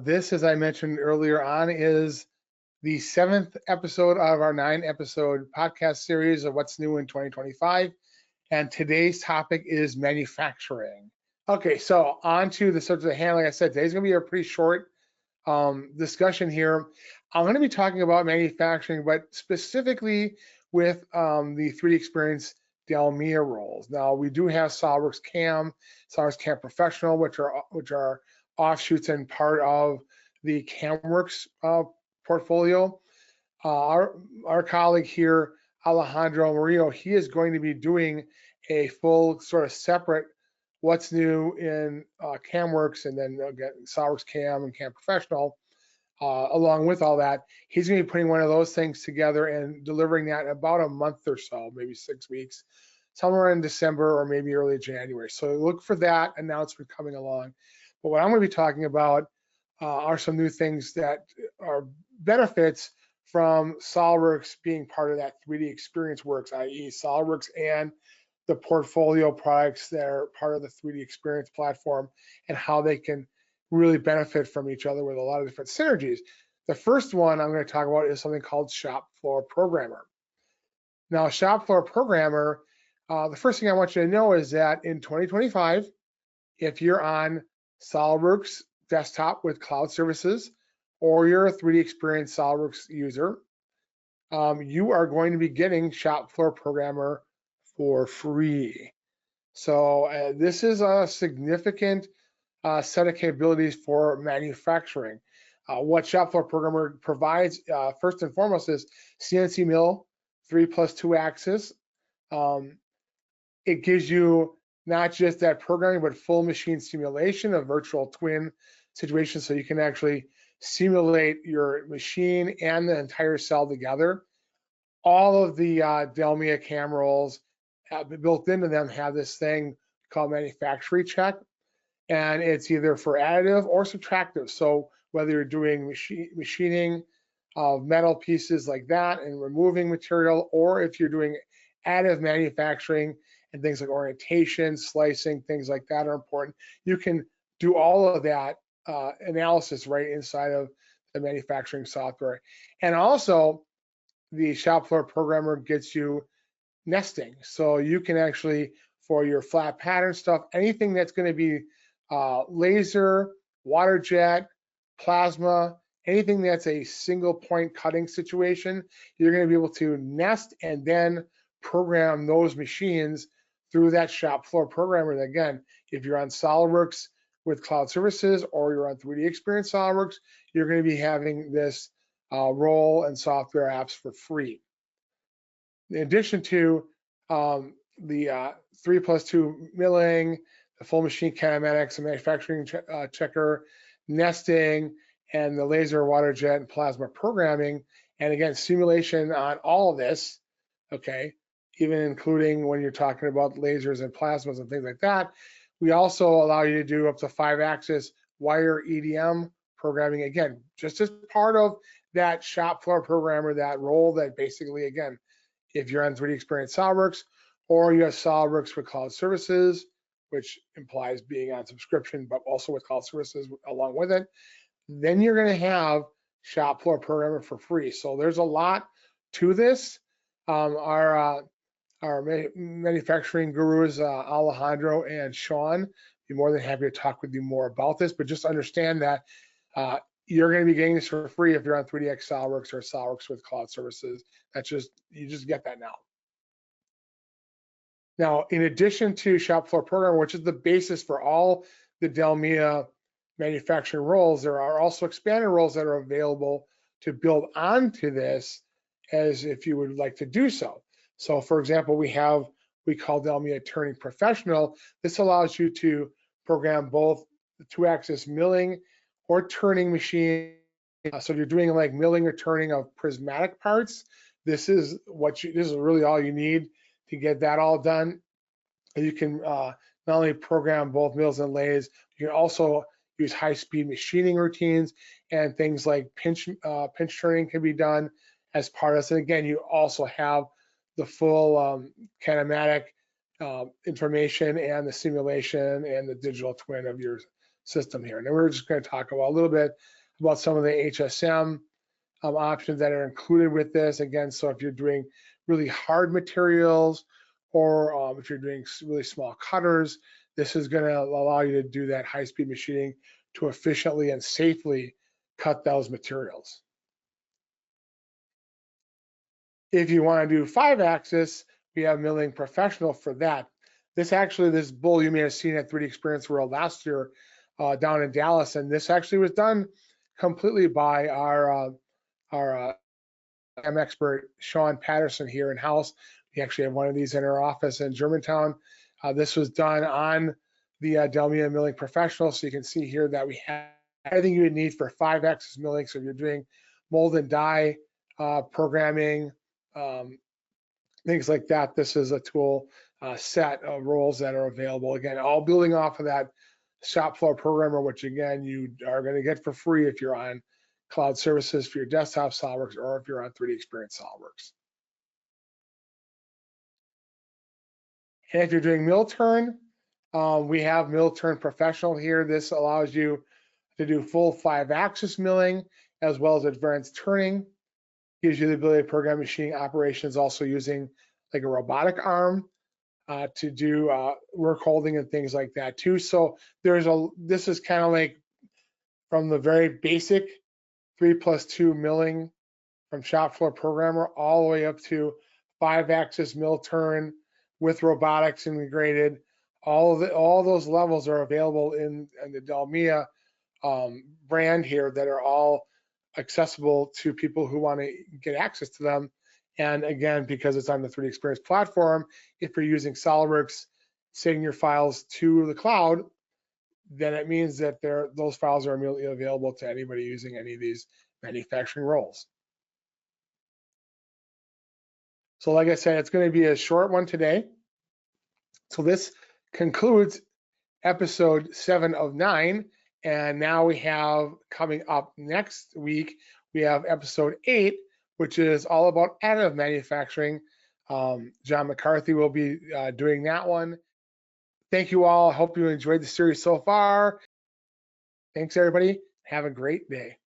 This, as I mentioned earlier on, is the 7th episode of our 9-episode podcast series of What's New in 2025. And today's topic is manufacturing. Okay, so on to the subject at hand. Like I said, today's going to be a pretty short discussion here. I'm going to be talking about manufacturing, but specifically with the 3D Experience Delmia roles. Now, we do have SOLIDWORKS CAM, SOLIDWORKS CAM Professional, which are offshoots and part of the CamWorks portfolio. Our colleague here, Alejandro Murillo, he is going to be doing a full sort of separate what's new in CamWorks, and then again, SOLIDWORKS CAM and CAM Professional. Along with all that, he's going to be putting one of those things together and delivering that in about a month or so, maybe 6 weeks, somewhere in December or maybe early January. So look for that announcement coming along. But what I'm going to be talking about are some new things that are benefits from SOLIDWORKS being part of that 3D Experience Works, i.e. SOLIDWORKS and the portfolio products that are part of the 3D Experience platform, and how they can really benefit from each other with a lot of different synergies. The first one I'm going to talk about is something called Shop Floor Programmer. Now, Shop Floor Programmer, the first thing I want you to know is that in 2025, if you're on SOLIDWORKS desktop with cloud services, or you're a 3D Experience SOLIDWORKS user, you are going to be getting Shop Floor Programmer for free. So this is a significant set of capabilities for manufacturing. What Shop Floor Programmer provides, first and foremost, is CNC mill 3+2 axis. It gives you not just that programming, but full machine simulation, a virtual twin situation, so you can actually simulate your machine and the entire cell together. All of the Delmia cam rolls built into them have this thing called manufacturing check, and it's either for additive or subtractive. So whether you're doing machining of metal pieces like that and removing material, or if you're doing additive manufacturing and things like orientation, slicing, things like that are important, you can do all of that analysis right inside of the manufacturing software. And also, the Shop Floor Programmer gets you nesting. So you can actually, for your flat pattern stuff, anything that's going to be laser, water jet, plasma, anything that's a single point cutting situation, you're going to be able to nest and then program those machines through that Shop Floor Programmer. And again, if you're on SOLIDWORKS with cloud services, or you're on 3D Experience SOLIDWORKS, you're going to be having this role and software apps for free. In addition to the 3+2 milling, the full machine kinematics, the manufacturing checker, nesting, and the laser, water jet, and plasma programming, and again, simulation on all of this, okay, even including when you're talking about lasers and plasmas and things like that. We also allow you to do up to 5-axis wire EDM programming, again, just as part of that Shop Floor Programmer, that role that basically, again, if you're on 3D Experience SOLIDWORKS, or you have SOLIDWORKS with cloud services, which implies being on subscription, but also with cloud services along with it, then you're going to have Shop Floor Programmer for free. So there's a lot to this. Our manufacturing gurus, Alejandro and Sean, be more than happy to talk with you more about this, but just understand that you're going to be getting this for free if you're on 3DX SOLIDWORKS or SOLIDWORKS with cloud services. You just get that now. Now, in addition to Shop Floor Programmer, which is the basis for all the Delmia manufacturing roles, there are also expanded roles that are available to build onto this as if you would like to do so. So for example, we call Delmia Turning Professional. This allows you to program both the 2-axis milling or turning machine. So if you're doing like milling or turning of prismatic parts, this is really all you need to get that all done. You can not only program both mills and lathes, you can also use high-speed machining routines, and things like pinch turning can be done as part of this. And again, you also have the full kinematic information and the simulation and the digital twin of your system here. And then we're just going to talk about a little bit about some of the HSM options that are included with this. Again, so if you're doing really hard materials, or if you're doing really small cutters, this is going to allow you to do that high-speed machining to efficiently and safely cut those materials. If you want to do 5-axis, we have Milling Professional for that. This bull you may have seen at 3D Experience World last year down in Dallas, and this actually was done completely by our expert Sean Patterson here in house. We actually have one of these in our office in Germantown. This was done on the Delmia Milling Professional, so you can see here that we have everything you would need for 5-axis milling. So if you're doing mold and die programming, things like that, this is a tool set of roles that are available. Again, all building off of that shop floor programmer, which again, you are going to get for free if you're on cloud services for your desktop SOLIDWORKS, or if you're on 3D Experience SOLIDWORKS. And if you're doing mill turn, we have Mill Turn Professional here. This allows you to do full 5-axis milling as well as advanced turning. Gives you the ability to program machining operations, also using like a robotic arm to do work holding and things like that too. So this is kind of like from the very basic 3+2 milling from shop floor programmer all the way up to 5-axis mill turn with robotics integrated. All those levels are available in the Delmia brand here that are all accessible to people who want to get access to them. And again, because it's on the 3D Experience platform, if you're using SOLIDWORKS, sending your files to the cloud, then it means that those files are immediately available to anybody using any of these manufacturing roles. So like I said, it's going to be a short one today. So this concludes episode 7 of 9. And now we have coming up next week, we have episode 8, which is all about additive manufacturing. John McCarthy will be doing that one. Thank you all. I hope you enjoyed the series so far. Thanks, everybody. Have a great day.